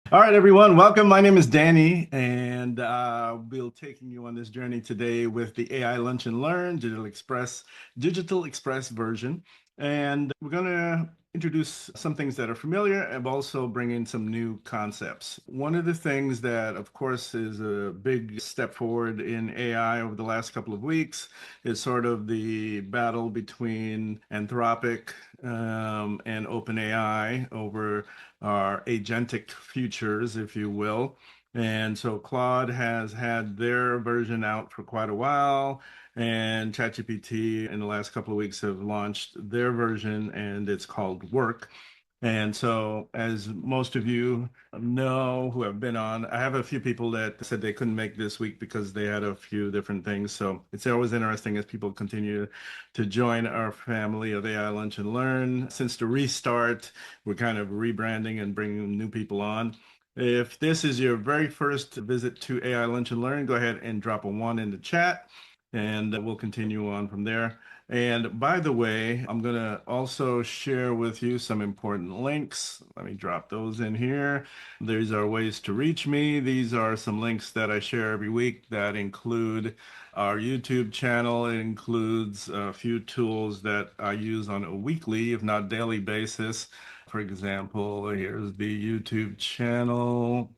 All right, everyone, welcome. My name is Danny, and we'll taking you on this journey today with the AI Lunch and Learn Digital Express version. And we're going to introduce some things that are familiar and also bring in some new concepts. One of the things that, of course, is a big step forward in AI over the last couple of weeks is sort of the battle between Anthropic and OpenAI over our agentic futures, if you will. And so Claude has had their version out for quite a while, and ChatGPT in the last couple of weeks have launched their version, and it's called Work. And so, as most of you know who have been on, I have a few people that said they couldn't make this week because they had a few different things. So it's always interesting as people continue to join our family of AI Lunch and Learn. Since the restart, we're kind of rebranding and bringing new people on. If this is your very first visit to AI Lunch and Learn, go ahead and drop a one in the chat, and we'll continue on from there. And by the way, I'm going to also share with you some important links. Let me drop those in here. These are ways to reach me. These are some links that I share every week that include our YouTube channel. It includes a few tools that I use on a weekly, if not daily basis. For example, here's the YouTube channel.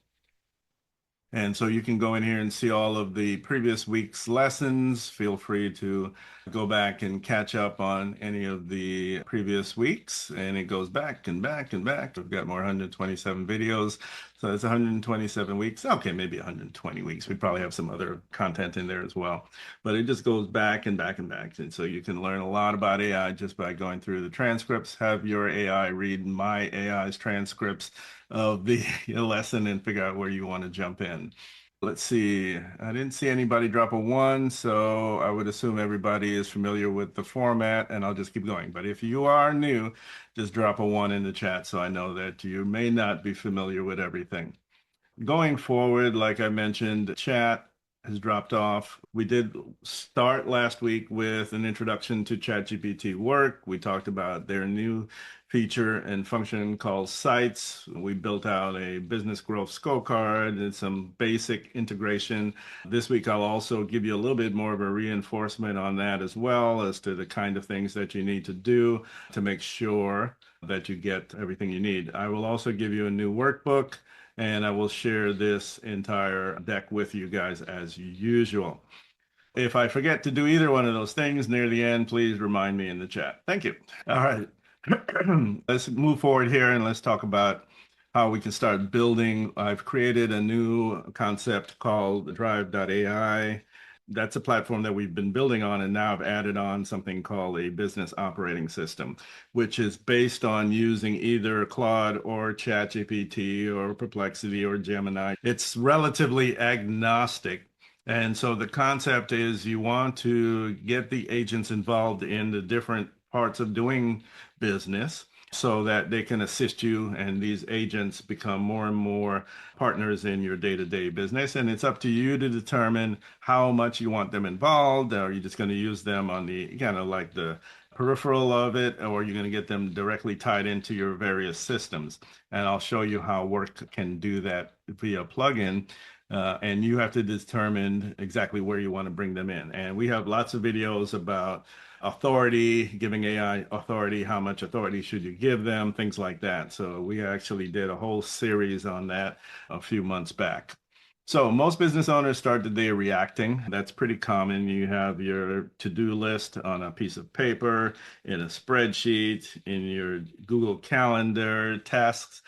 And so you can go in here and see all of the previous week's lessons. Feel free to go back and catch up on any of the previous weeks. And it goes back and back and back. We've got more 127 videos. So it's 127 weeks. Okay, maybe 120 weeks. We probably have some other content in there as well. But it just goes back and back and back. And so you can learn a lot about AI just by going through the transcripts. Have your AI read my AI's transcripts of the lesson and figure out where you want to jump in. Let's see. I didn't see anybody drop a one, so I would assume everybody is familiar with the format, and I'll just keep going. But if you are new, just drop a one in the chat so I know that you may not be familiar with everything. Going forward, like I mentioned, chat has dropped off. We did start last week with an introduction to ChatGPT Work. We talked about their new feature and function called Sites. We built out a business growth scorecard and some basic integration. This week, I'll also give you a little bit more of a reinforcement on that as well as to the kind of things that you need to do to make sure that you get everything you need. I will also give you a new workbook, and I will share this entire deck with you guys as usual. If I forget to do either one of those things near the end, please remind me in the chat. Thank you. All right. Let's move forward here and let's talk about how we can start building. I've created a new concept called Drive.ai. That's a platform that we've been building on, and now I've added on something called a business operating system, which is based on using either Claude or ChatGPT or Perplexity or Gemini. It's relatively agnostic. And so the concept is you want to get the agents involved in the different parts of doing business so that they can assist you, and these agents become more and more partners in your day-to-day business. And it's up to you to determine how much you want them involved. Are you just going to use them on the kind of like the peripheral of it, or are you going to get them directly tied into your various systems? And I'll show you how Work can do that via plugin. And you have to determine exactly where you want to bring them in. And we have lots of videos about authority, giving AI authority, how much authority should you give them, things like that. So we actually did a whole series on that a few months back. So most business owners start the day reacting. That's pretty common. You have your to-do list on a piece of paper, in a spreadsheet, in your Google Calendar, tasks.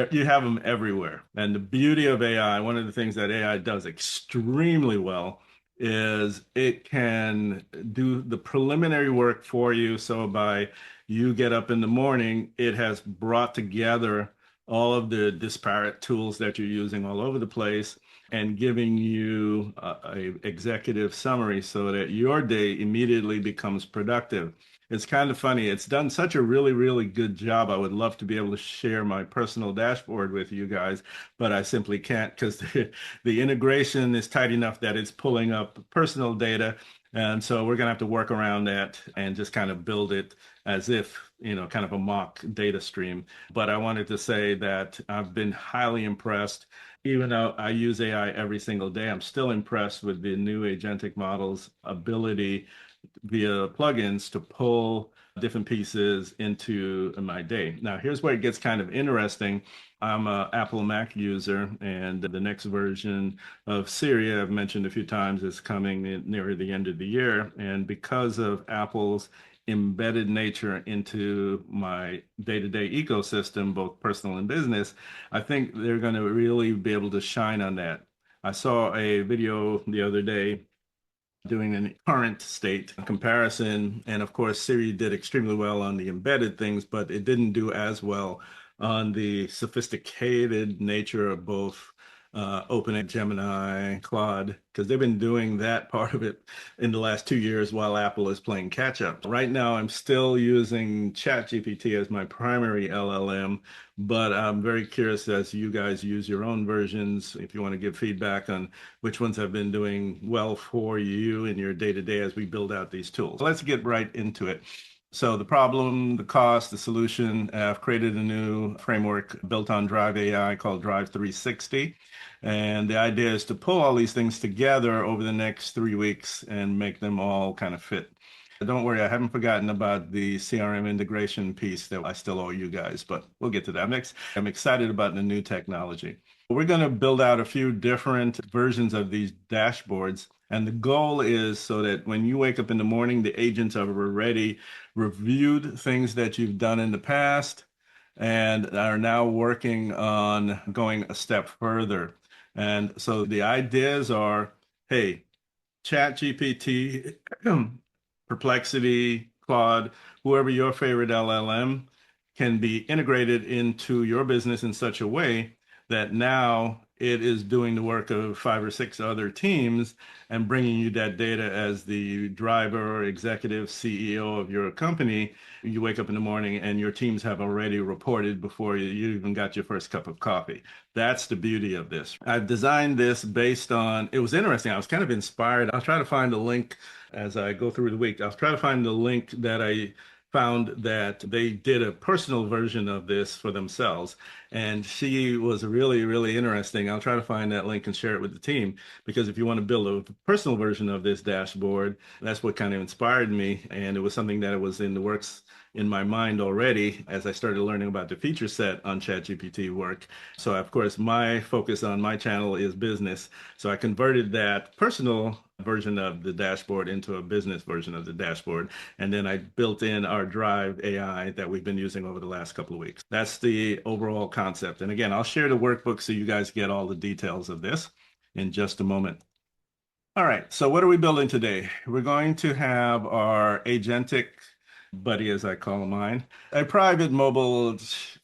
You have them everywhere. And the beauty of AI, one of the things that AI does extremely well is it can do the preliminary work for you. So by you get up in the morning, it has brought together all of the disparate tools that you're using all over the place and giving you a executive summary so that your day immediately becomes productive. It's kind of funny. It's done such a really, really good job. I would love to be able to share my personal dashboard with you guys, but I simply can't because the integration is tight enough that it's pulling up personal data. And so we're going to have to work around that and just kind of build it as if, kind of a mock data stream. But I wanted to say that I've been highly impressed. Even though I use AI every single day, I'm still impressed with the new agentic model's ability via plugins to pull different pieces into my day. Now, here's where it gets kind of interesting. I'm a Apple Mac user, and the next version of Siri, I've mentioned a few times, is coming near the end of the year. And because of Apple's embedded nature into my day-to-day ecosystem, both personal and business, I think they're going to really be able to shine on that. I saw a video the other day doing a current state comparison. And of course, Siri did extremely well on the embedded things, but it didn't do as well on the sophisticated nature of both OpenAI, Gemini, Claude, because they've been doing that part of it in the last 2 years while Apple is playing catch up. Right now, I'm still using ChatGPT as my primary LLM, but I'm very curious as you guys use your own versions, if you want to give feedback on which ones have been doing well for you in your day-to-day as we build out these tools. Let's get right into it. So the problem, the cost, the solution, I've created a new framework built on Drive AI called Drive 360. And the idea is to pull all these things together over the next 3 weeks and make them all kind of fit. Don't worry, I haven't forgotten about the CRM integration piece that I still owe you guys, but we'll get to that next. I'm excited about the new technology. We're going to build out a few different versions of these dashboards. And the goal is so that when you wake up in the morning, the agents have already reviewed things that you've done in the past and are now working on going a step further. And so the ideas are, hey, ChatGPT, Perplexity, Claude, whoever your favorite LLM can be integrated into your business in such a way that now it is doing the work of 5 or 6 other teams and bringing you that data as the driver or executive CEO of your company. You wake up in the morning and your teams have already reported before you even got your first cup of coffee. That's the beauty of this. I've designed this based on, it was interesting. I was kind of inspired. I'll try to find a link as I go through the week. I'll try to find the link that I found that they did a personal version of this for themselves. And she was really, really interesting. I'll try to find that link and share it with the team because if you want to build a personal version of this dashboard, that's what kind of inspired me. And it was something that was in the works in my mind already as I started learning about the feature set on ChatGPT Work. So, of course, my focus on my channel is business. So I converted that personal version of the dashboard into a business version of the dashboard. And then I built in our Drive AI that we've been using over the last couple of weeks. That's the overall concept. And again, I'll share the workbook so you guys get all the details of this in just a moment. All right, so what are we building today? We're going to have our agentic buddy, as I call mine, a private mobile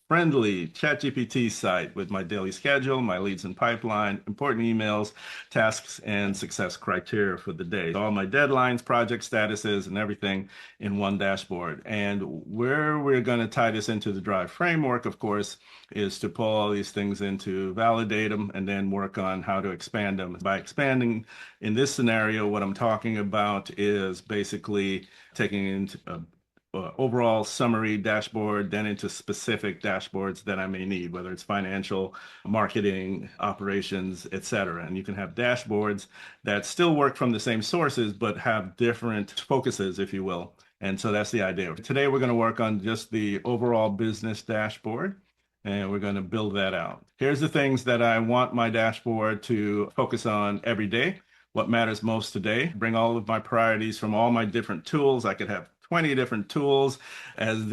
friendly ChatGPT site with my daily schedule, my leads and pipeline, important emails, tasks, and success criteria for the day. All my deadlines, project statuses, and everything in one dashboard. And where we're going to tie this into the Drive framework, of course, is to pull all these things into, validate them, and then work on how to expand them. By expanding in this scenario, what I'm talking about is basically taking into overall summary dashboard, then into specific dashboards that I may need, whether it's financial, marketing, operations, etc. And you can have dashboards that still work from the same sources, but have different focuses, if you will. And so that's the idea. Today, we're going to work on just the overall business dashboard, and we're going to build that out. Here's the things that I want my dashboard to focus on every day. What matters most today, bring all of my priorities from all my different tools. I could have 20 different tools. As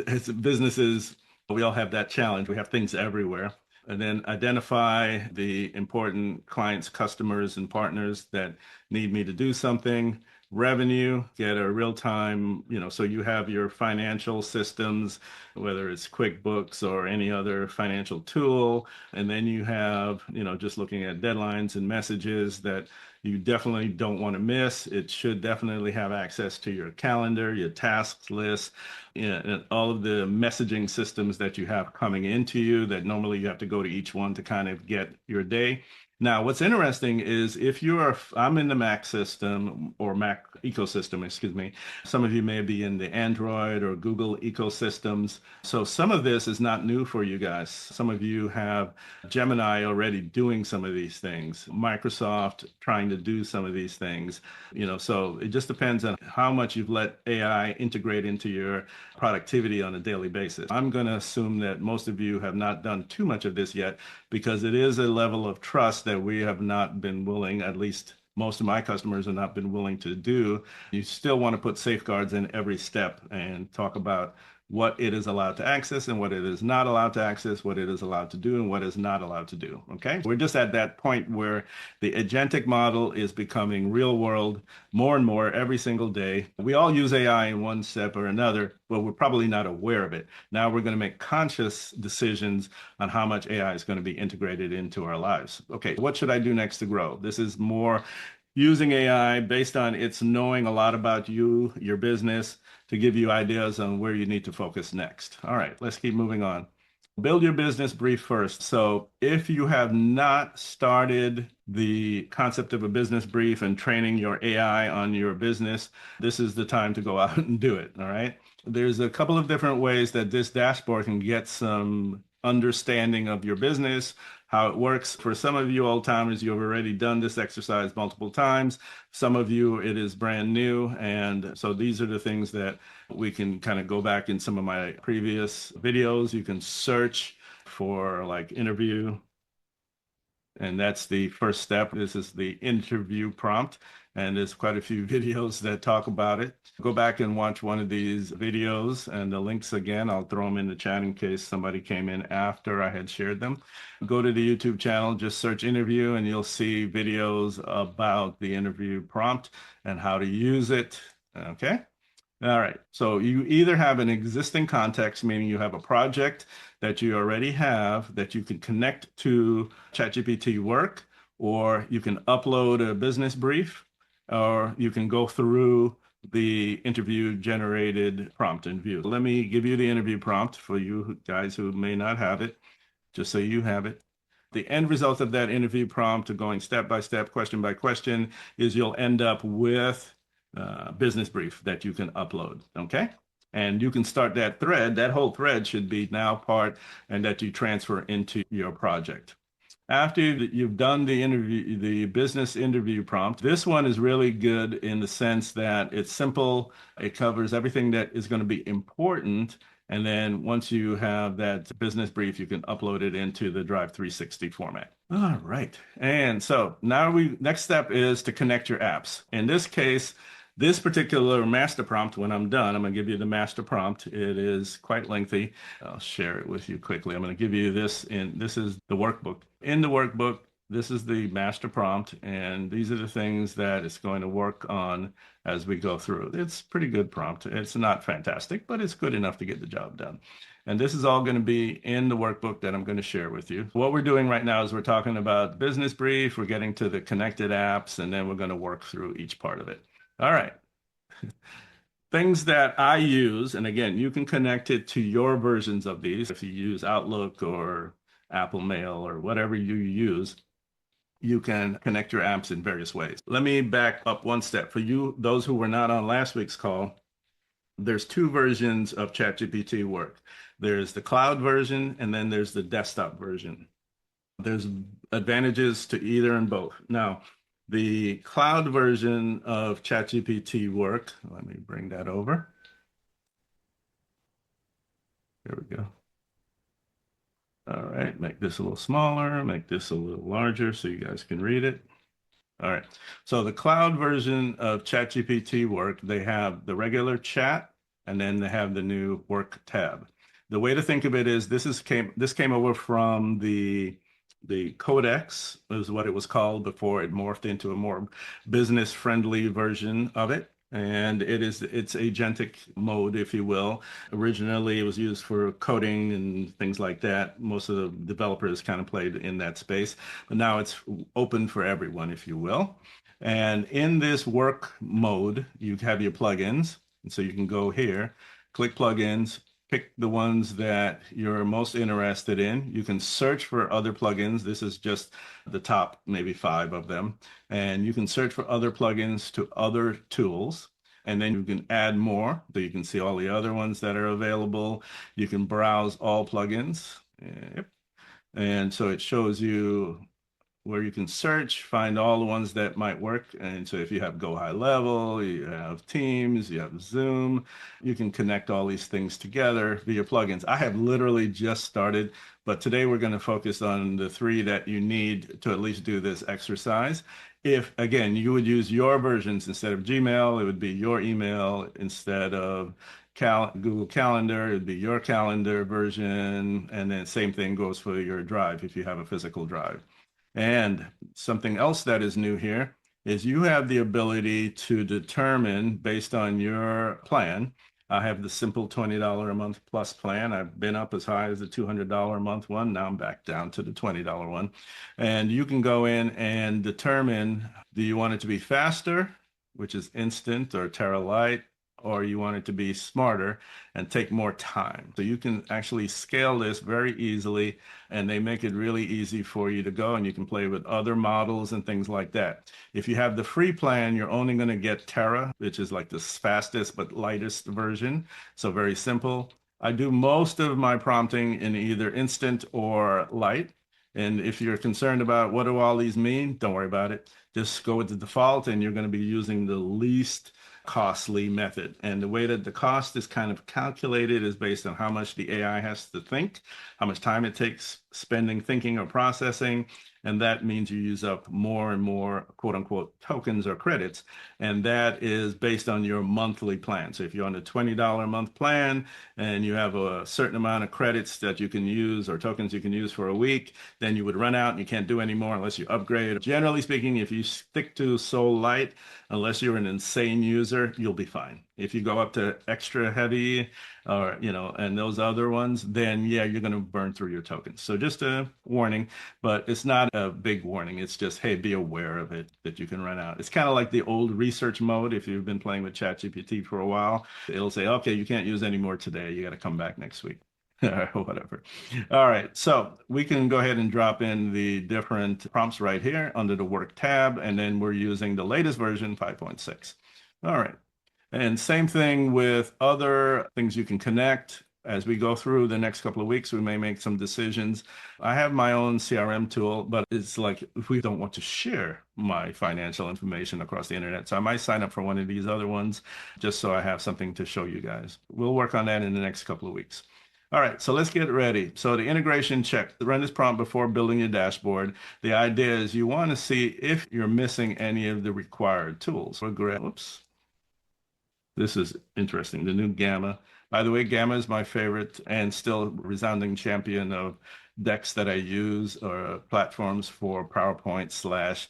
businesses, we all have that challenge. We have things everywhere. And then identify the important clients, customers, and partners that need me to do something. Revenue, get a real time, so you have your financial systems, whether it's QuickBooks or any other financial tool. And then you have, just looking at deadlines and messages that you definitely don't want to miss. It should definitely have access to your calendar, your tasks list, and all of the messaging systems that you have coming into you that normally you have to go to each one to kind of get your day. Now, what's interesting is if I'm in the Mac system or Mac ecosystem, excuse me. Some of you may be in the Android or Google ecosystems. So some of this is not new for you guys. Some of you have Gemini already doing some of these things, Microsoft trying to do some of these things, so it just depends on how much you've let AI integrate into your productivity on a daily basis. I'm going to assume that most of you have not done too much of this yet because it is a level of trust that we have not been willing, at least most of my customers have not been willing to do. You still want to put safeguards in every step and talk about what it is allowed to access and what it is not allowed to access, what it is allowed to do and what is not allowed to do. Okay. We're just at that point where the agentic model is becoming real world more and more every single day. We all use AI in one step or another, but we're probably not aware of it. Now we're going to make conscious decisions on how much AI is going to be integrated into our lives. Okay. What should I do next to grow? This is more using AI based on its knowing a lot about you, your business, to give you ideas on where you need to focus next. All right, let's keep moving on. Build your business brief first. So if you have not started the concept of a business brief and training your AI on your business, this is the time to go out and do it. All right. There's a couple of different ways that this dashboard can get some understanding of your business, how it works. For some of you old timers, you've already done this exercise multiple times. Some of you, it is brand new. And so these are the things that we can kind of go back in some of my previous videos. You can search for like interview. And that's the first step. This is the interview prompt. And there's quite a few videos that talk about it. Go back and watch one of these videos and the links again, I'll throw them in the chat in case somebody came in after I had shared them. Go to the YouTube channel, just search interview and you'll see videos about the interview prompt and how to use it. Okay. All right. So you either have an existing context, meaning you have a project that you already have that you can connect to ChatGPT Work, or you can upload a business brief, or you can go through the interview generated prompt and view. Let me give you the interview prompt for you guys who may not have it, just so you have it. The end result of that interview prompt, going step by step, question by question, is you'll end up with business brief that you can upload. Okay. And you can start that thread. That whole thread should be now part and that you transfer into your project. After you've done the interview, the business interview prompt, this one is really good in the sense that it's simple. It covers everything that is going to be important. And then once you have that business brief, you can upload it into the Drive 360 format. All right. And so now next step is to connect your apps. In this case, this particular master prompt, when I'm done, I'm going to give you the master prompt. It is quite lengthy. I'll share it with you quickly. I'm going to give you this this is the workbook. In the workbook, this is the master prompt, and these are the things that it's going to work on as we go through. It's pretty good prompt. It's not fantastic, but it's good enough to get the job done. And this is all going to be in the workbook that I'm going to share with you. What we're doing right now is we're talking about business brief, we're getting to the connected apps, and then we're going to work through each part of it. All right. Things that I use, and again, you can connect it to your versions of these. If you use Outlook or Apple Mail or whatever you use, you can connect your apps in various ways. Let me back up one step. For you, those who were not on last week's call, there's two versions of ChatGPT Work. There's the cloud version, and then there's the desktop version. There's advantages to either and both. Now, the cloud version of ChatGPT Work, let me bring that over. There we go. All right, make this a little smaller, make this a little larger so you guys can read it. All right, so the cloud version of ChatGPT Work, they have the regular chat, and then they have the new Work tab. The way to think of it is this came over from the Codex is what it was called before it morphed into a more business-friendly version of it. And it's agentic mode, if you will. Originally, it was used for coding and things like that. Most of the developers kind of played in that space, but now it's open for everyone, if you will. And in this work mode, you have your plugins. And so you can go here, click plugins, pick the ones that you're most interested in. You can search for other plugins. This is just the top maybe 5 of them. And you can search for other plugins to other tools. And then you can add more, so you can see all the other ones that are available. You can browse all plugins. Yep. And so it shows you where you can search, find all the ones that might work. And so if you have Go High Level, you have Teams, you have Zoom, you can connect all these things together via plugins. I have literally just started, but today we're going to focus on the 3 that you need to at least do this exercise. If, again, you would use your versions instead of Gmail, it would be your email instead of Google Calendar, it'd be your calendar version. And then same thing goes for your drive if you have a physical drive. And something else that is new here is you have the ability to determine based on your plan. I have the simple $20 a month plus plan. I've been up as high as the $200 a month one. Now I'm back down to the $20 one. And you can go in and determine, do you want it to be faster, which is instant or Tera or you want it to be smarter and take more time. So you can actually scale this very easily, and they make it really easy for you to go, and you can play with other models and things like that. If you have the free plan, you're only going to get Tera, which is like the fastest but lightest version. So very simple. I do most of my prompting in either instant or light. And if you're concerned about what do all these mean, don't worry about it. Just go with the default, and you're going to be using the least costly method. And the way that the cost is kind of calculated is based on how much the AI has to think, how much time it takes spending thinking or processing. And that means you use up more and more quote unquote tokens or credits. And that is based on your monthly plan. So if you're on a $20 a month plan and you have a certain amount of credits that you can use or tokens you can use for a week, then you would run out and you can't do any more unless you upgrade. Generally speaking, if you stick to Soul Light, unless you're an insane user, you'll be fine. If you go up to extra heavy or, and those other ones, then yeah, you're going to burn through your tokens. So just a warning, but it's not a big warning. It's just, hey, be aware of it, that you can run out. It's kind of like the old research mode. If you've been playing with ChatGPT for a while, it'll say, okay, you can't use any more today. You got to come back next week. Or whatever. All right, so we can go ahead and drop in the different prompts right here under the Work tab, and then we're using the latest version, 5.6. All right, and same thing with other things you can connect. As we go through the next couple of weeks, we may make some decisions. I have my own CRM tool, but it's like if we don't want to share my financial information across the internet. So I might sign up for one of these other ones just so I have something to show you guys. We'll work on that in the next couple of weeks. All right, so let's get ready. So the integration check, run this prompt before building your dashboard. The idea is you want to see if you're missing any of the required tools. Oops. This is interesting, the new Gamma. By the way, Gamma is my favorite and still resounding champion of decks that I use or platforms for PowerPoint slash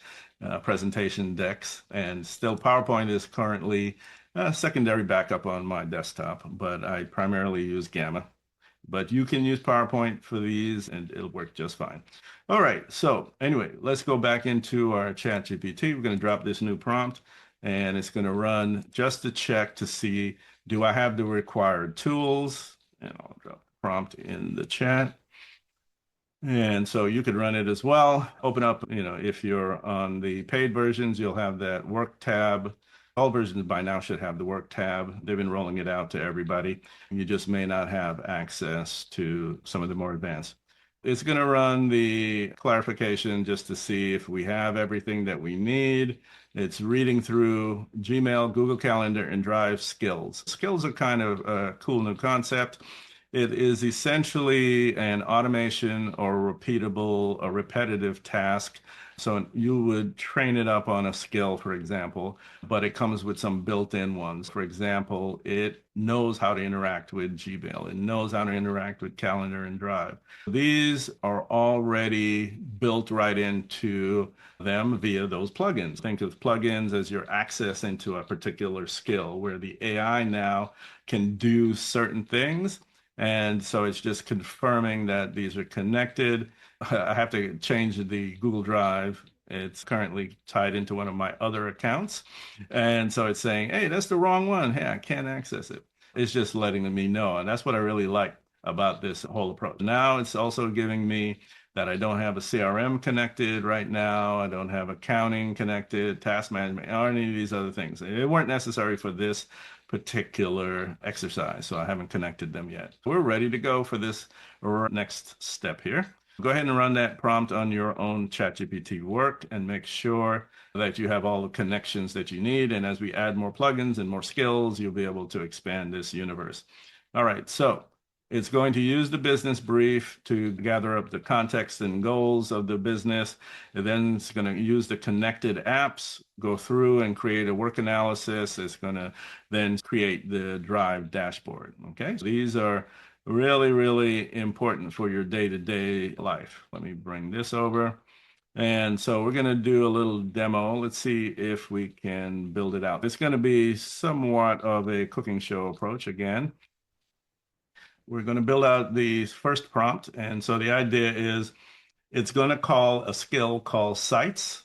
presentation decks. And still PowerPoint is currently a secondary backup on my desktop, but I primarily use Gamma. But you can use PowerPoint for these and it'll work just fine. All right, so anyway, let's go back into our ChatGPT. We're going to drop this new prompt and it's going to run just to check to see, do I have the required tools? And I'll drop the prompt in the chat. And so you could run it as well. Open up, if you're on the paid versions, you'll have that Work tab. All versions by now should have the Work tab. They've been rolling it out to everybody. You just may not have access to some of the more advanced. It's going to run the clarification just to see if we have everything that we need. It's reading through Gmail, Google Calendar, and Drive skills. Skills are kind of a cool new concept. It is essentially an automation or repeatable or repetitive task. So you would train it up on a skill, for example, but it comes with some built-in ones. For example, it knows how to interact with Gmail. It knows how to interact with Calendar and Drive. These are already built right into them via those plugins. Think of plugins as your access into a particular skill where the AI now can do certain things. And so it's just confirming that these are connected. I have to change the Google Drive. It's currently tied into one of my other accounts. And so it's saying, hey, that's the wrong one. Hey, I can't access it. It's just letting me know. And that's what I really like about this whole approach. Now it's also giving me that I don't have a CRM connected right now. I don't have accounting connected, task management, or any of these other things. They weren't necessary for this particular exercise, so I haven't connected them yet. We're ready to go for this next step here. Go ahead and run that prompt on your own ChatGPT work and make sure that you have all the connections that you need. And as we add more plugins and more skills, you'll be able to expand this universe. All right, so it's going to use the business brief to gather up the context and goals of the business. And then it's going to use the connected apps, go through and create a work analysis. It's going to then create the Drive dashboard. Okay, so these are really, really important for your day-to-day life. Let me bring this over. And so we're going to do a little demo. Let's see if we can build it out. It's going to be somewhat of a cooking show approach again. We're going to build out the first prompt. And so the idea is it's going to call a skill called Sites.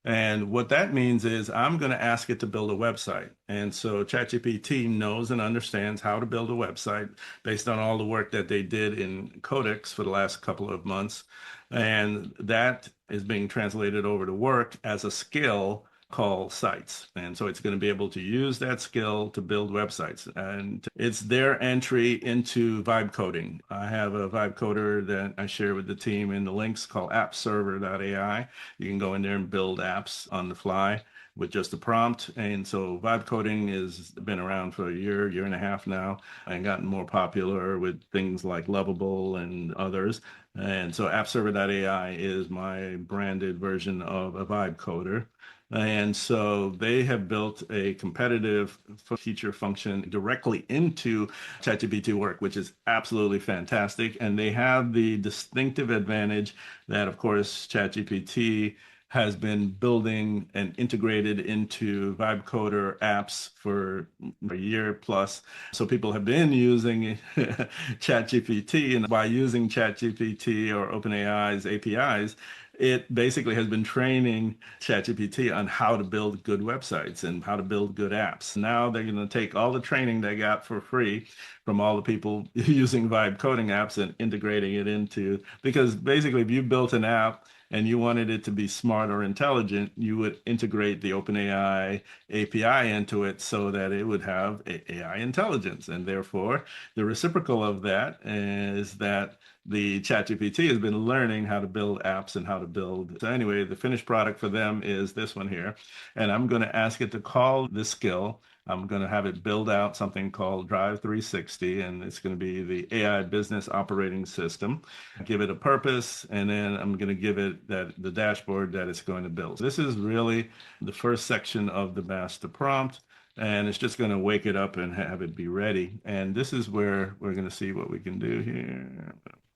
And what that means is I'm going to ask it to build a website. And so ChatGPT knows and understands how to build a website based on all the work that they did in Codex for the last couple of months. And that is being translated over to work as a skill called Sites. And so it's going to be able to use that skill to build websites. And it's their entry into vibe coding. I have a vibe coder that I share with the team in the links called appserver.ai. You can go in there and build apps on the fly with just a prompt. And so vibe coding has been around for a year and a half now, and gotten more popular with things like Lovable and others. And so appserver.ai is my branded version of a vibe coder. And so they have built a competitive feature function directly into ChatGPT Work, which is absolutely fantastic. And they have the distinctive advantage that, of course, ChatGPT has been building and integrated into Vibe Coder apps for a year plus. So people have been using ChatGPT, and by using ChatGPT or OpenAI's APIs, it basically has been training ChatGPT on how to build good websites and how to build good apps. Now they're going to take all the training they got for free from all the people using Vibe coding apps and integrating it into, because basically if you built an app and you wanted it to be smart or intelligent, you would integrate the OpenAI API into it so that it would have AI intelligence. And therefore, the reciprocal of that is that the ChatGPT has been learning how to build apps and how to build. So anyway, the finished product for them is this one here. And I'm going to ask it to call this skill. I'm going to have it build out something called Drive 360, and it's going to be the AI business operating system. Give it a purpose, and then I'm going to give it the dashboard that it's going to build. This is really the first section of the master prompt, and it's just going to wake it up and have it be ready. And this is where we're going to see what we can do here.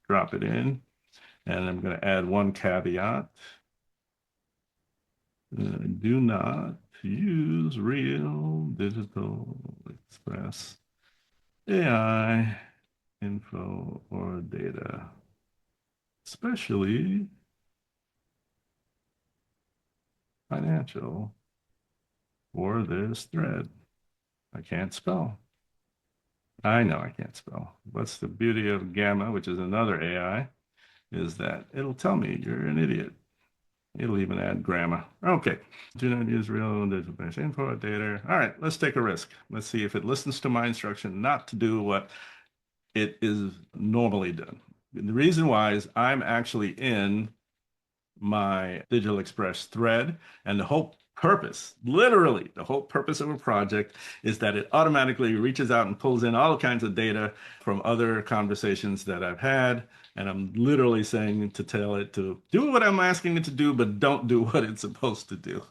Drop it in, and I'm going to add one caveat. Do not use real digital express AI info or data, especially financial, or this thread. I can't spell. I know I can't spell. What's the beauty of Gamma, which is another AI, is that it'll tell me you're an idiot. It'll even add grammar. Okay. Do not use real digital info or data. All right, let's take a risk. Let's see if it listens to my instruction not to do what it is normally done. The reason why is I'm actually in my Digital Express thread, and the whole purpose, literally the whole purpose of a project, is that it automatically reaches out and pulls in all kinds of data from other conversations that I've had. And I'm literally saying to tell it to do what I'm asking it to do, but don't do what it's supposed to do.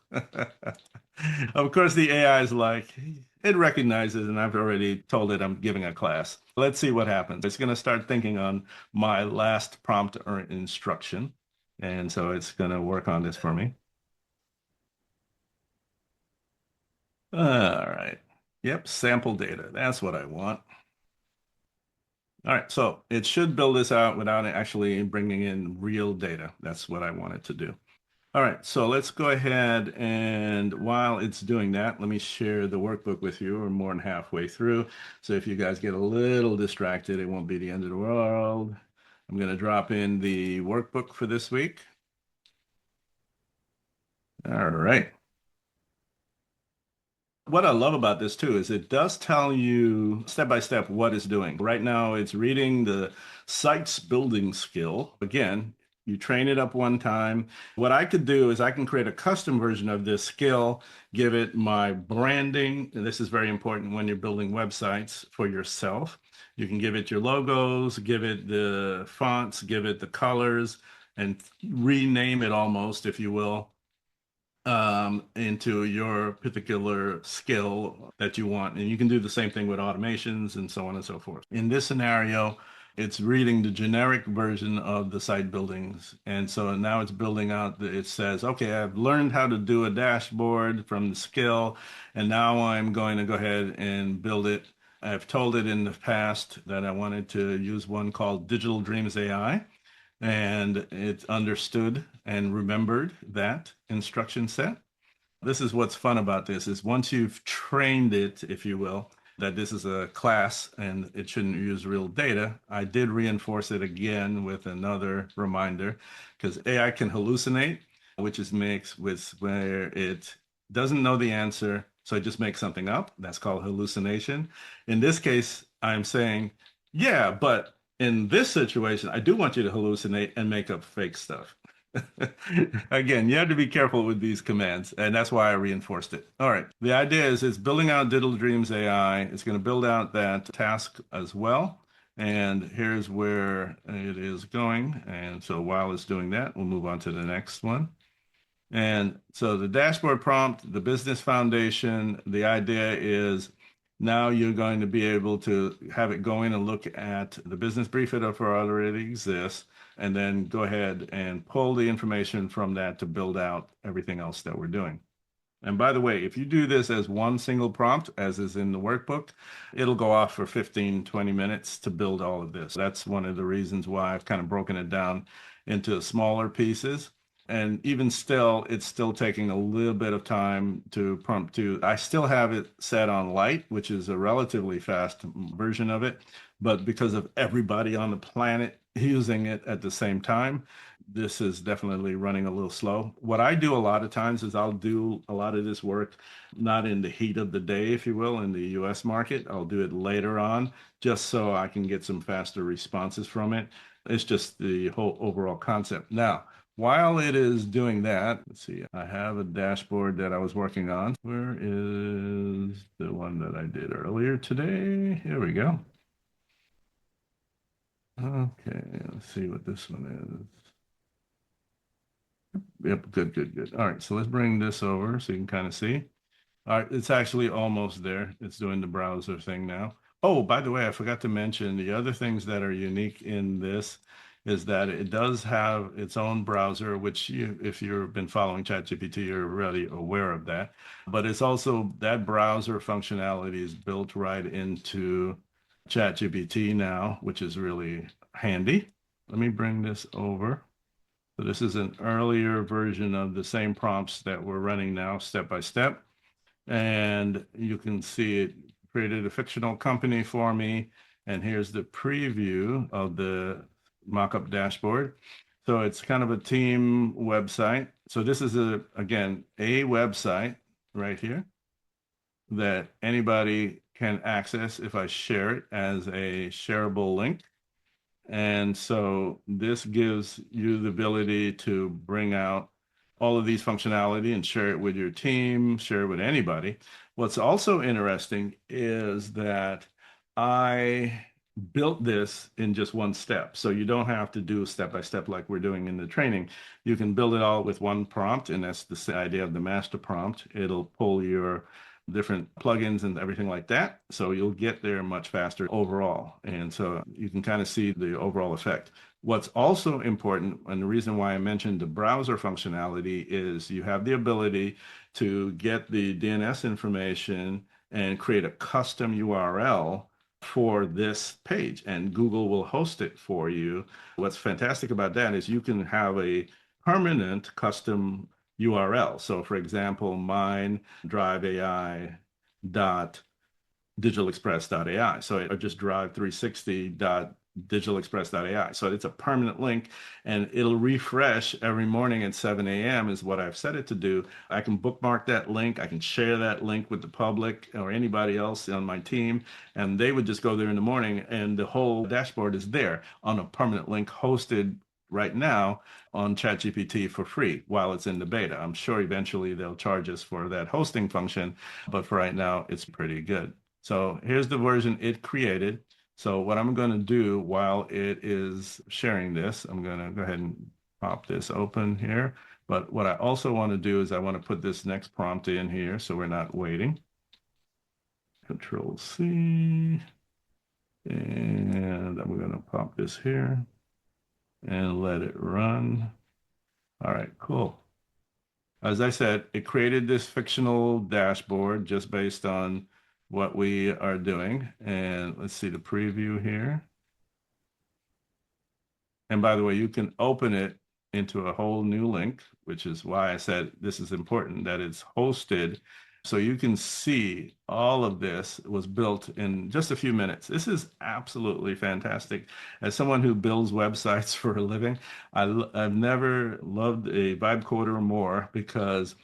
Of course, the AI is like, it recognizes, and I've already told it I'm giving a class. Let's see what happens. It's going to start thinking on my last prompt or instruction. And so it's going to work on this for me. All right. Yep, sample data. That's what I want. All right, so it should build this out without actually bringing in real data. That's what I want it to do. All right, so let's go ahead and while it's doing that, let me share the workbook with you. We're more than halfway through. So if you guys get a little distracted, it won't be the end of the world. I'm going to drop in the workbook for this week. All right. What I love about this too is it does tell you step by step what it's doing. Right now, it's reading the sites building skill. Again, you train it up one time. What I could do is I can create a custom version of this skill, give it my branding. And this is very important when you're building websites for yourself. You can give it your logos, give it the fonts, give it the colors, and rename it almost, if you will, into your particular skill that you want. And you can do the same thing with automations and so on and so forth. In this scenario, it's reading the generic version of the site buildings. And so now it's building out, it says, okay, I've learned how to do a dashboard from the skill, and now I'm going to go ahead and build it. I've told it in the past that I wanted to use one called Digital Dreams AI, and it understood and remembered that instruction set. This is what's fun about this is once you've trained it, if you will, that this is a class and it shouldn't use real data, I did reinforce it again with another reminder because AI can hallucinate, which is makes with where it doesn't know the answer, so it just makes something up. That's called hallucination. In this case, I'm saying, yeah, but in this situation, I do want you to hallucinate and make up fake stuff. Again, you have to be careful with these commands, and that's why I reinforced it. All right. The idea is it's building out Digital Dreams AI. It's going to build out that task as well. And here's where it is going. And so while it's doing that, we'll move on to the next one. And so the dashboard prompt, the business foundation, the idea is now you're going to be able to have it go in and look at the business brief it up or already exists, and then go ahead and pull the information from that to build out everything else that we're doing. And by the way, if you do this as one single prompt, as is in the workbook, it'll go off for 15, 20 minutes to build all of this. That's one of the reasons why I've kind of broken it down into smaller pieces. And even still, it's still taking a little bit of time to prompt to. I still have it set on light, which is a relatively fast version of it. But because of everybody on the planet using it at the same time, this is definitely running a little slow. What I do a lot of times is I'll do a lot of this work not in the heat of the day, if you will, in the US market. I'll do it later on just so I can get some faster responses from it. It's just the whole overall concept. Now, while it is doing that, let's see, I have a dashboard that I was working on. Where is the one that I did earlier today? Here we go. Okay, let's see what this one is. Yep, good, good, good. All right, so let's bring this over so you can kind of see. All right, it's actually almost there. It's doing the browser thing now. Oh, by the way, I forgot to mention the other things that are unique in this is that it does have its own browser, which you, if you've been following ChatGPT, you're already aware of that. But it's also that browser functionality is built right into ChatGPT now, which is really handy. Let me bring this over. So this is an earlier version of the same prompts that we're running now, step by step. And you can see it created a fictional company for me. And here's the preview of the mock-up dashboard. So it's kind of a team website. So this is again, a website right here that anybody can access if I share it as a shareable link. And so this gives you the ability to bring out all of these functionality and share it with your team, share it with anybody. What's also interesting is that I built this in just one step. So you don't have to do step by step like we're doing in the training. You can build it all with one prompt, and that's the idea of the master prompt. It'll pull your different plugins and everything like that. So you'll get there much faster overall. And so you can kind of see the overall effect. What's also important, and the reason why I mentioned the browser functionality, is you have the ability to get the DNS information and create a custom URL for this page, and Google will host it for you. What's fantastic about that is you can have a permanent custom URL. So for example, mine driveai dot digitalexpress.ai. So I just drive360.digitalexpress.ai. So it's a permanent link and it'll refresh every morning at 7 a.m. is what I've set it to do. I can bookmark that link. I can share that link with the public or anybody else on my team. And they would just go there in the morning and the whole dashboard is there on a permanent link hosted right now on ChatGPT for free while it's in the beta. I'm sure eventually they'll charge us for that hosting function, but for right now, it's pretty good. So here's the version it created. So what I'm going to do while it is sharing this, I'm going to go ahead and pop this open here. But what I also want to do is I want to put this next prompt in here so we're not waiting. Control C. And I'm going to pop this here and let it run. All right, cool. As I said, it created this fictional dashboard just based on what we are doing. And let's see the preview here. And by the way, you can open it into a whole new link, which is why I said this is important that it's hosted. So you can see all of this was built in just a few minutes. This is absolutely fantastic. As someone who builds websites for a living, I've never loved a vibe coder more because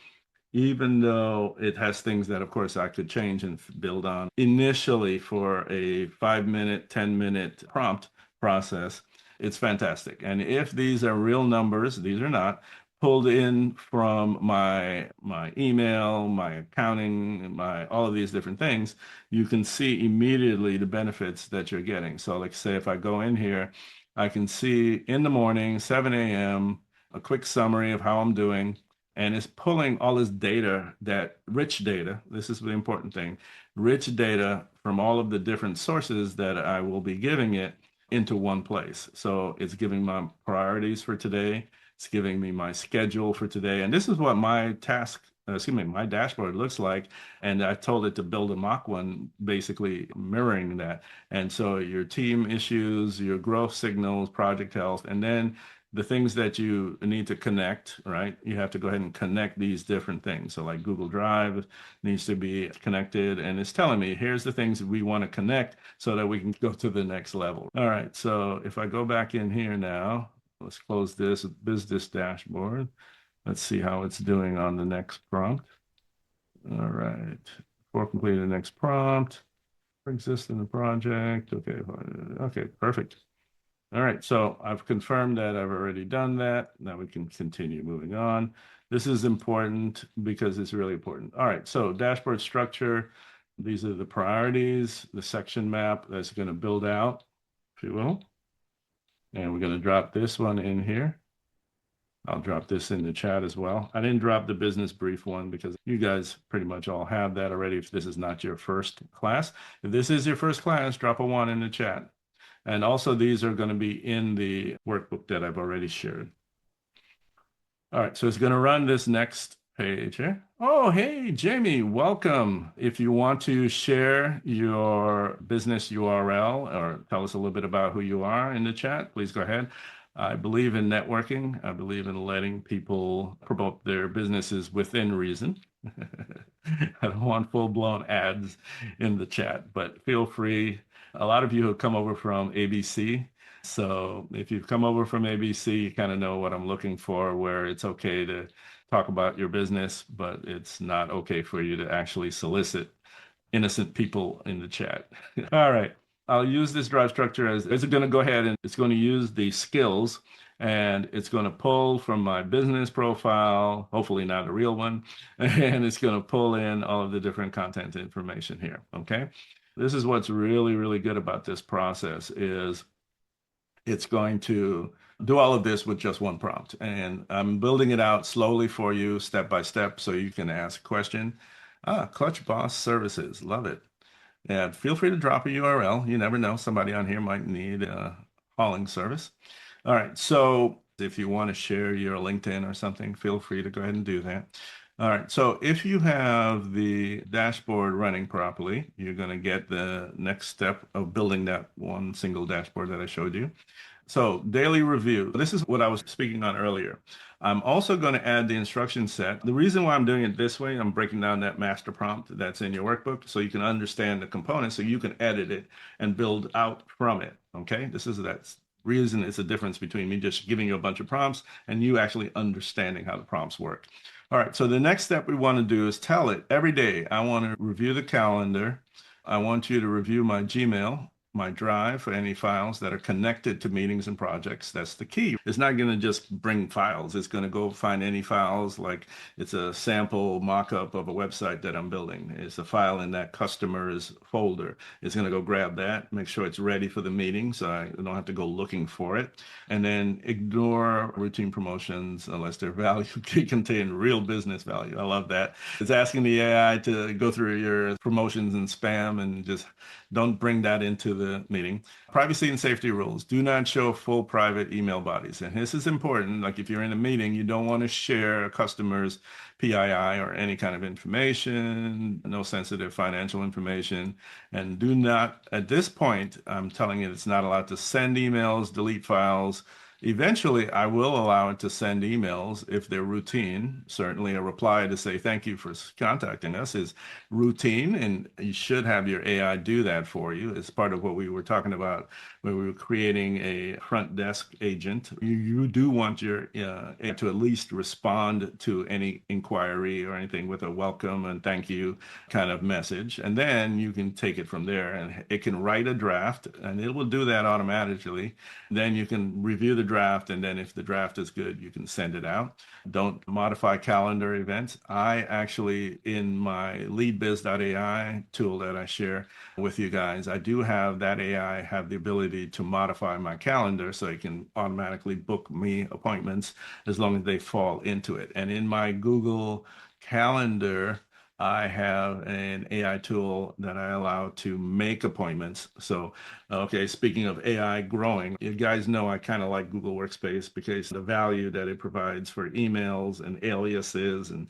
even though it has things that, of course, I could change and build on initially for a 5-minute, 10-minute prompt process, it's fantastic. And if these are real numbers, these are not, pulled in from my email, my accounting, my all of these different things, you can see immediately the benefits that you're getting. So like say if I go in here, I can see in the morning, 7 a.m., a quick summary of how I'm doing. And it's pulling all this data, that rich data, this is the important thing, rich data from all of the different sources that I will be giving it into one place. So it's giving my priorities for today. It's giving me my schedule for today. And this is what my my dashboard looks like. And I told it to build a mock one, basically mirroring that. And so your team issues, your growth signals, project health, and then the things that you need to connect, right? You have to go ahead and connect these different things. So like Google Drive needs to be connected and it's telling me, here's the things we want to connect so that we can go to the next level. All right, so if I go back in here now, let's close this business dashboard. Let's see how it's doing on the next prompt. All right, before completing the next prompt, exist in the project. Okay, perfect. All right, so I've confirmed that I've already done that. Now we can continue moving on. This is important because it's really important. All right, so dashboard structure. These are the priorities, the section map that's going to build out, if you will. And we're going to drop this one in here. I'll drop this in the chat as well. I didn't drop the business brief one because you guys pretty much all have that already if this is not your first class. If this is your first class, drop a 1 in the chat. And also these are going to be in the workbook that I've already shared. All right, so it's going to run this next page here. Oh, hey, Jamie, welcome. If you want to share your business URL or tell us a little bit about who you are in the chat, please go ahead. I believe in networking. I believe in letting people promote their businesses within reason. I don't want full-blown ads in the chat, but feel free. A lot of you have come over from ABC. So if you've come over from ABC, you kind of know what I'm looking for, where it's okay to talk about your business, but it's not okay for you to actually solicit innocent people in the chat. All right. I'll use this drive structure as it's going to go ahead and it's going to use the skills and it's going to pull from my business profile, hopefully not a real one, and it's going to pull in all of the different content information here. Okay. This is what's really, really good about this process is it's going to do all of this with just one prompt. And I'm building it out slowly for you, step by step, so you can ask a question. Clutch Boss Services, love it. And feel free to drop a URL. You never know, somebody on here might need a hauling service. All right, so if you want to share your LinkedIn or something, feel free to go ahead and do that. All right. So if you have the dashboard running properly, you're going to get the next step of building that one single dashboard that I showed you. So daily review. This is what I was speaking on earlier. I'm also going to add the instruction set. The reason why I'm doing it this way, I'm breaking down that master prompt that's in your workbook so you can understand the components so you can edit it and build out from it. Okay. This is that reason it's a difference between me just giving you a bunch of prompts and you actually understanding how the prompts work. All right, so the next step we want to do is tell it every day, I want to review the calendar. I want you to review my Gmail, my Drive for any files that are connected to meetings and projects. That's the key. It's not going to just bring files. It's going to go find any files, like it's a sample mock-up of a website that I'm building. It's a file in that customer's folder. It's going to go grab that, make sure it's ready for the meeting so I don't have to go looking for it. And then ignore routine promotions unless their value contain real business value. I love that. It's asking the AI to go through your promotions and spam and just don't bring that into the meeting. Privacy and safety rules. Do not show full private email bodies. And this is important. Like if you're in a meeting, you don't want to share a customer's PII or any kind of information, no sensitive financial information. And do not, at this point, I'm telling you, it's not allowed to send emails, delete files. Eventually, I will allow it to send emails if they're routine. Certainly, a reply to say thank you for contacting us is routine, and you should have your AI do that for you. It's part of what we were talking about when we were creating a front desk agent. You do want your AI to at least respond to any inquiry or anything with a welcome and thank you kind of message. And then you can take it from there and it can write a draft and it will do that automatically. Then you can review the draft. And then if the draft is good, you can send it out. Don't modify calendar events. I actually, in my leadbiz.ai tool that I share with you guys, I do have that AI have the ability to modify my calendar so it can automatically book me appointments as long as they fall into it. And in my Google Calendar, I have an AI tool that I allow to make appointments. So, okay, speaking of AI growing, you guys know I kind of like Google Workspace because the value that it provides for emails and aliases, and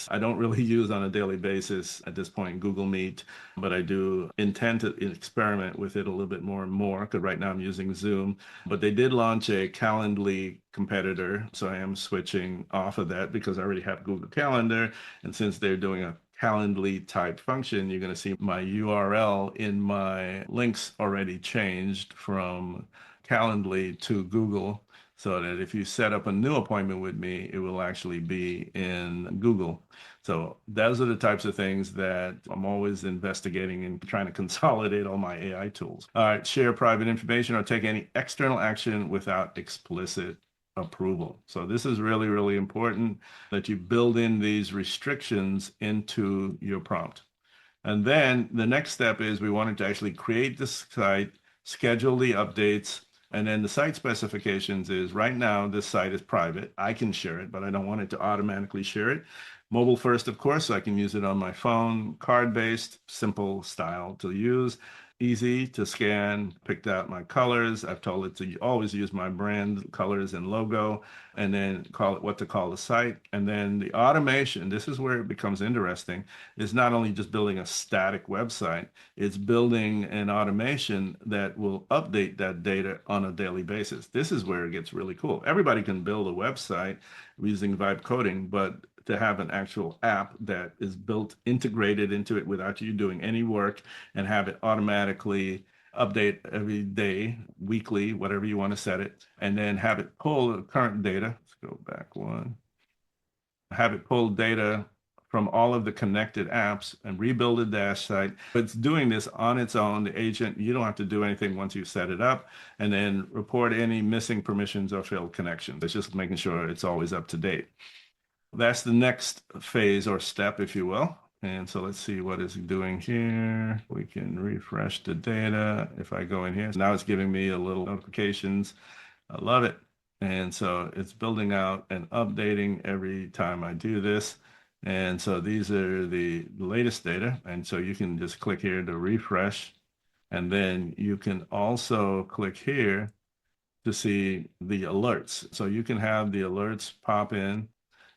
I don't really use on a daily basis at this point Google Meet, but I do intend to experiment with it a little bit more and more because right now I'm using Zoom. But they did launch a Calendly competitor, so I am switching off of that because I already have Google Calendar. And since they're doing a Calendly type function, you're going to see my URL in my links already changed from Calendly to Google so that if you set up a new appointment with me, it will actually be in Google. So those are the types of things that I'm always investigating and trying to consolidate all my AI tools. All right, share private information or take any external action without explicit approval. So this is really, really important that you build in these restrictions into your prompt. And then the next step is we wanted to actually create the site, schedule the updates, and then the site specifications is right now this site is private. I can share it, but I don't want it to automatically share it. Mobile first, of course, so I can use it on my phone, card-based, simple style to use, easy to scan, picked out my colors. I've told it to always use my brand colors and logo, and then call it what to call the site. And then the automation, this is where it becomes interesting, is not only just building a static website, it's building an automation that will update that data on a daily basis. This is where it gets really cool. Everybody can build a website using vibe coding, but to have an actual app that is built, integrated into it without you doing any work and have it automatically update every day, weekly, whatever you want to set it, and then have it pull current data. Let's go back one. Have it pull data from all of the connected apps and rebuild a dash site. It's doing this on its own. The agent, you don't have to do anything once you set it up, and then report any missing permissions or failed connections. It's just making sure it's always up to date. That's the next phase or step, if you will. And so let's see what it's doing here. We can refresh the data. If I go in here, now it's giving me a little notifications. I love it. And so it's building out and updating every time I do this. And so these are the latest data. And so you can just click here to refresh. And then you can also click here to see the alerts. So you can have the alerts pop in.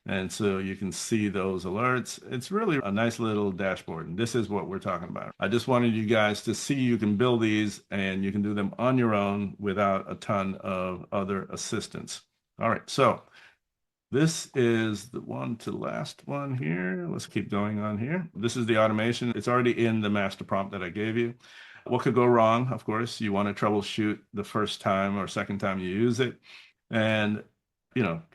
And so you can see those alerts. It's really a nice little dashboard. And this is what we're talking about. I just wanted you guys to see you can build these and you can do them on your own without a ton of other assistance. All right, so this is the one to the last one here. Let's keep going on here. This is the automation. It's already in the master prompt that I gave you. What could go wrong? Of course, you want to troubleshoot the first time or second time you use it. And,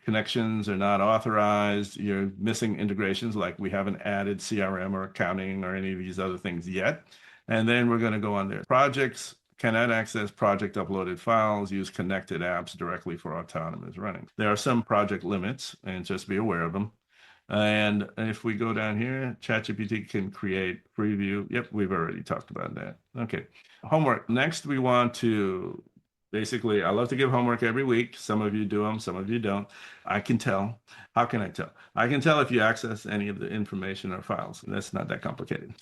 connections are not authorized. You're missing integrations, like we haven't added CRM or accounting or any of these other things yet. And then we're going to go on there. Projects cannot access project uploaded files, use connected apps directly for autonomous running. There are some project limits, and just be aware of them. And if we go down here, ChatGPT can create preview. Yep, we've already talked about that. Okay, homework. Next, we want to basically, I love to give homework every week. Some of you do them, some of you don't. I can tell. How can I tell? I can tell if you access any of the information or files. That's not that complicated.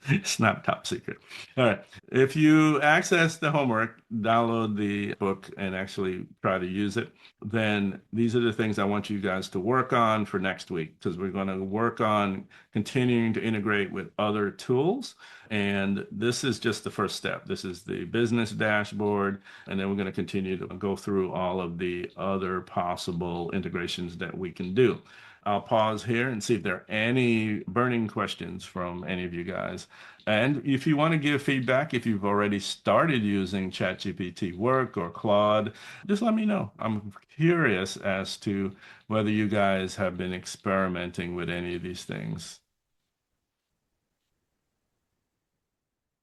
It's not top secret. All right. If you access the homework, download the book and actually try to use it, then these are the things I want you guys to work on for next week, because we're going to work on continuing to integrate with other tools. And this is just the first step. This is the business dashboard. And then we're going to continue to go through all of the other possible integrations that we can do. I'll pause here and see if there are any burning questions from any of you guys. And if you want to give feedback, if you've already started using ChatGPT Work or Claude, just let me know. I'm curious as to whether you guys have been experimenting with any of these things.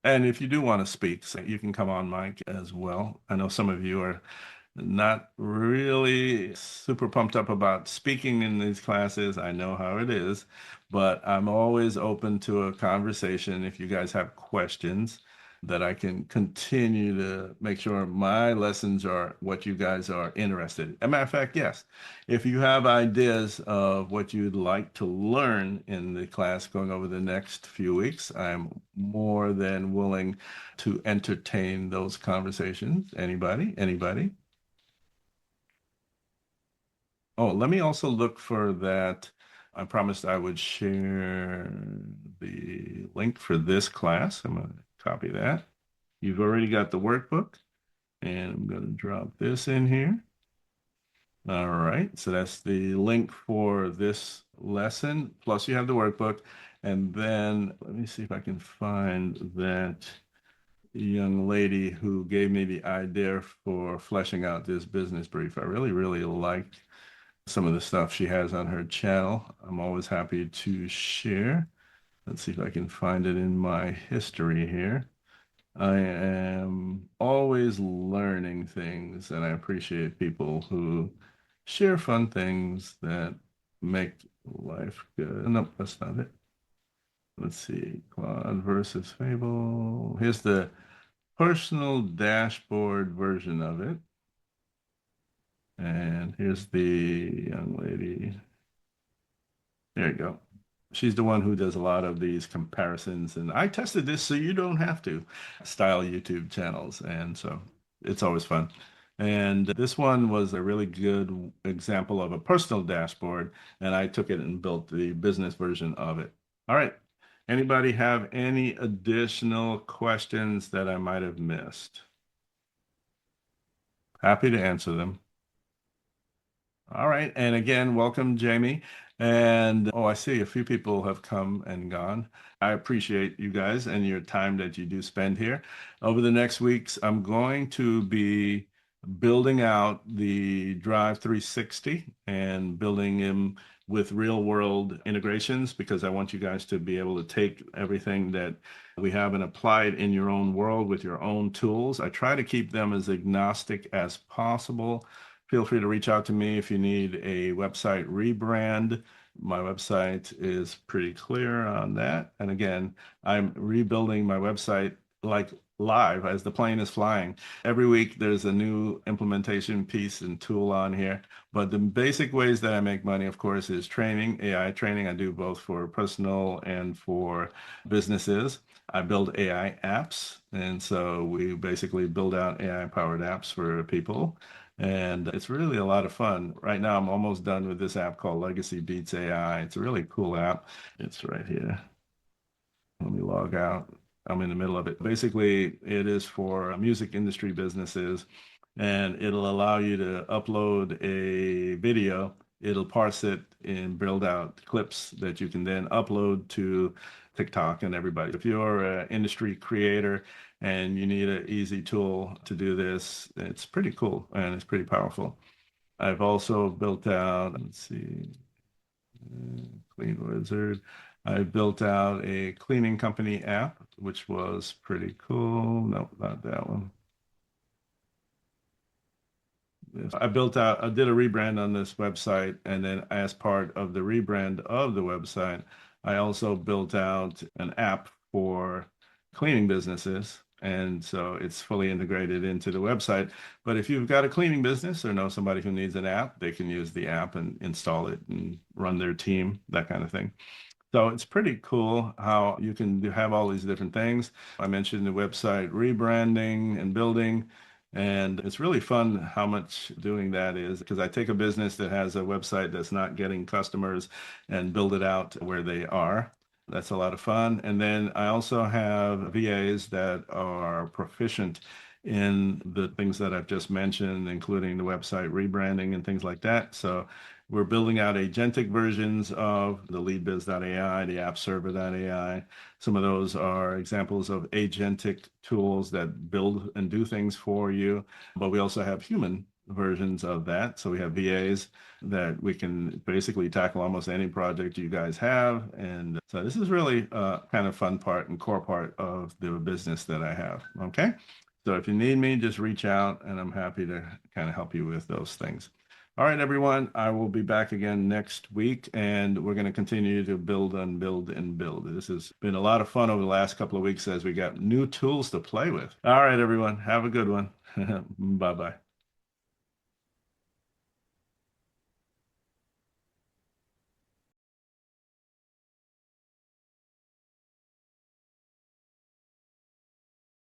And if you do want to speak, so you can come on mic as well. I know some of you are not really super pumped up about speaking in these classes. I know how it is, but I'm always open to a conversation if you guys have questions that I can continue to make sure my lessons are what you guys are interested in. As a matter of fact, yes, if you have ideas of what you'd like to learn in the class going over the next few weeks, I'm more than willing to entertain those conversations. Anybody? Anybody? Oh, let me also look for that. I promised I would share the link for this class. I'm going to copy that. You've already got the workbook, and I'm going to drop this in here. All right, so that's the link for this lesson, plus you have the workbook. And then let me see if I can find that young lady who gave me the idea for fleshing out this business brief. I really, really liked some of the stuff she has on her channel. I'm always happy to share. Let's see if I can find it in my history here. I am always learning things, and I appreciate people who share fun things that make life good. Nope, that's not it. Let's see. Claude versus Fable. Here's the personal dashboard version of it. And here's the young lady. There you go. She's the one who does a lot of these comparisons. And I tested this so you don't have to style YouTube channels. And so it's always fun. And this one was a really good example of a personal dashboard. And I took it and built the business version of it. All right. Anybody have any additional questions that I might have missed? Happy to answer them. All right. And again, welcome, Jamie. And oh, I see a few people have come and gone. I appreciate you guys and your time that you do spend here. Over the next weeks, I'm going to be building out the Drive 360 and building them with real world integrations, because I want you guys to be able to take everything that we have and apply it in your own world with your own tools. I try to keep them as agnostic as possible. Feel free to reach out to me if you need a website rebrand. My website is pretty clear on that. And again, I'm rebuilding my website like live as the plane is flying. Every week there's a new implementation piece and tool on here. But the basic ways that I make money, of course, is training, AI training. I do both for personal and for businesses. I build AI apps. And so we basically build out AI powered apps for people. And it's really a lot of fun. Right now, I'm almost done with this app called Legacy Beats AI. It's a really cool app. It's right here. Let me log out. I'm in the middle of it. Basically, it is for music industry businesses, and it'll allow you to upload a video. It'll parse it and build out clips that you can then upload to TikTok and everybody. If you're an industry creator and you need an easy tool to do this, it's pretty cool and it's pretty powerful. I've also built out, let's see, Clean Wizard. I built out a cleaning company app, which was pretty cool. No, not that one. Yes. I did a rebrand on this website, and then as part of the rebrand of the website, I also built out an app for cleaning businesses. And so it's fully integrated into the website. But if you've got a cleaning business or know somebody who needs an app, they can use the app and install it and run their team, that kind of thing. So it's pretty cool how you can have all these different things. I mentioned the website rebranding and building, and it's really fun how much doing that is because I take a business that has a website that's not getting customers and build it out where they are. That's a lot of fun. And then I also have VAs that are proficient in the things that I've just mentioned, including the website rebranding and things like that. So we're building out agentic versions of the leadbiz.ai, the appserver.ai. Some of those are examples of agentic tools that build and do things for you. But we also have human versions of that. So we have VAs that we can basically tackle almost any project you guys have. And so this is really a kind of fun part and core part of the business that I have. Okay. So if you need me, just reach out and I'm happy to kind of help you with those things. All right, everyone, I will be back again next week and we're going to continue to build and build and build. This has been a lot of fun over the last couple of weeks as we got new tools to play with. All right, everyone, have a good one. Bye-bye.